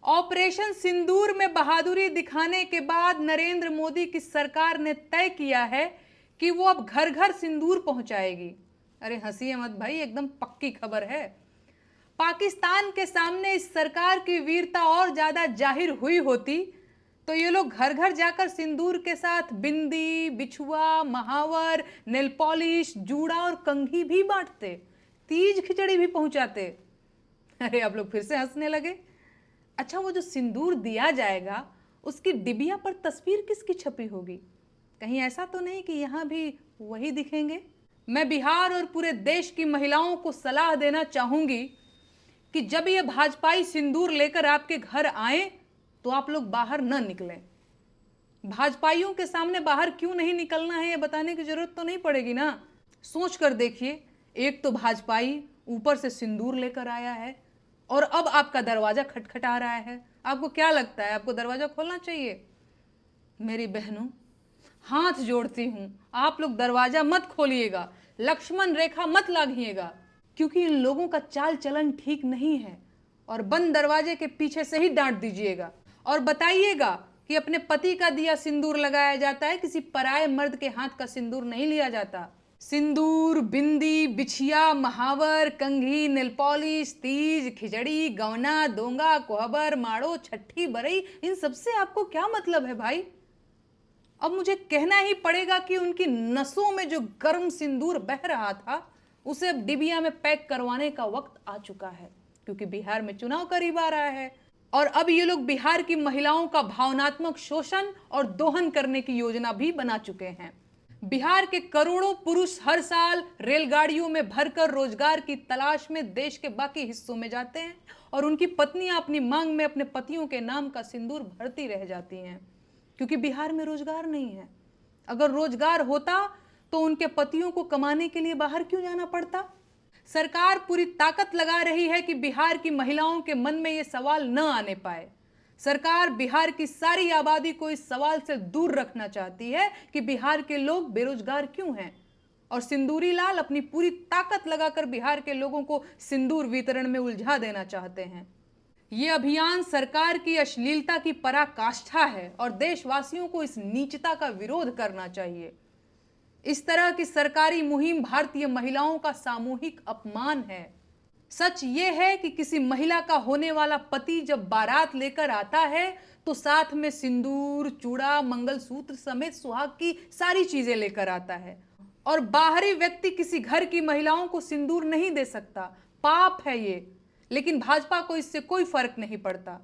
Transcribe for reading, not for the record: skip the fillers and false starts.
Operation सिंदूर में बहादुरी दिखाने के बाद नरेंद्र मोदी की सरकार ने तय किया है कि वो अब घर घर सिंदूर पहुंचाएगी। अरे हंसिए मत भाई, एकदम पक्की खबर है। पाकिस्तान के सामने इस सरकार की वीरता और ज्यादा जाहिर हुई होती तो ये लोग घर घर जाकर सिंदूर के साथ बिंदी, बिछुआ, महावर, नेल पॉलिश, जूड़ा और कंघी भी बांटते, तीज खिचड़ी भी पहुंचाते। अरे आप लोग फिर से हंसने लगे। अच्छा, वो जो सिंदूर दिया जाएगा उसकी डिबिया पर तस्वीर किसकी छपी होगी? कहीं ऐसा तो नहीं कि यहां भी वही दिखेंगे? मैं बिहार और पूरे देश की महिलाओं को सलाह देना चाहूंगी कि जब ये भाजपाई सिंदूर लेकर आपके घर आए तो आप लोग बाहर न निकलें। भाजपाइयों के सामने बाहर क्यों नहीं निकलना है ये बताने की जरूरत तो नहीं पड़ेगी ना। सोच कर देखिए, एक तो भाजपाई ऊपर से सिंदूर लेकर आया है और अब आपका दरवाजा खटखटा रहा है। आपको क्या लगता है, आपको दरवाजा खोलना चाहिए? मेरी बहनों, हाथ जोड़ती हूं, आप लोग दरवाजा मत खोलिएगा, लक्ष्मण रेखा मत लागिएगा, क्योंकि इन लोगों का चाल चलन ठीक नहीं है। और बंद दरवाजे के पीछे से ही डांट दीजिएगा और बताइएगा कि अपने पति का दिया सिंदूर लगाया जाता है, किसी पराये मर्द के हाथ का सिंदूर नहीं लिया जाता। सिंदूर, बिंदी, बिछिया, महावर, कंघी, नेल पॉलिश, तीज, खिचड़ी, गवना, दोंगा, कोहबर, माड़ो, छठी, बरई, इन सबसे आपको क्या मतलब है भाई? अब मुझे कहना ही पड़ेगा कि उनकी नसों में जो गर्म सिंदूर बह रहा था उसे अब डिबिया में पैक करवाने का वक्त आ चुका है, क्योंकि बिहार में चुनाव करीब आ रहा है और अब ये लोग बिहार की महिलाओं का भावनात्मक शोषण और दोहन करने की योजना भी बना चुके हैं। बिहार के करोड़ों पुरुष हर साल रेलगाड़ियों में भरकर रोजगार की तलाश में देश के बाकी हिस्सों में जाते हैं और उनकी पत्नियां अपनी मांग में अपने पतियों के नाम का सिंदूर भरती रह जाती हैं, क्योंकि बिहार में रोजगार नहीं है। अगर रोजगार होता तो उनके पतियों को कमाने के लिए बाहर क्यों जाना पड़ता? सरकार पूरी ताकत लगा रही है कि बिहार की महिलाओं के मन में यह सवाल न आने पाए। सरकार बिहार की सारी आबादी को इस सवाल से दूर रखना चाहती है कि बिहार के लोग बेरोजगार क्यों हैं, और सिंदूरी लाल अपनी पूरी ताकत लगाकर बिहार के लोगों को सिंदूर वितरण में उलझा देना चाहते हैं। ये अभियान सरकार की अश्लीलता की पराकाष्ठा है और देशवासियों को इस नीचता का विरोध करना चाहिए। इस तरह की सरकारी मुहिम भारतीय महिलाओं का सामूहिक अपमान है। सच ये है कि किसी महिला का होने वाला पति जब बारात लेकर आता है तो साथ में सिंदूर, चूड़ा, मंगलसूत्र समेत सुहाग की सारी चीजें लेकर आता है, और बाहरी व्यक्ति किसी घर की महिलाओं को सिंदूर नहीं दे सकता। पाप है ये, लेकिन भाजपा को इससे कोई फर्क नहीं पड़ता।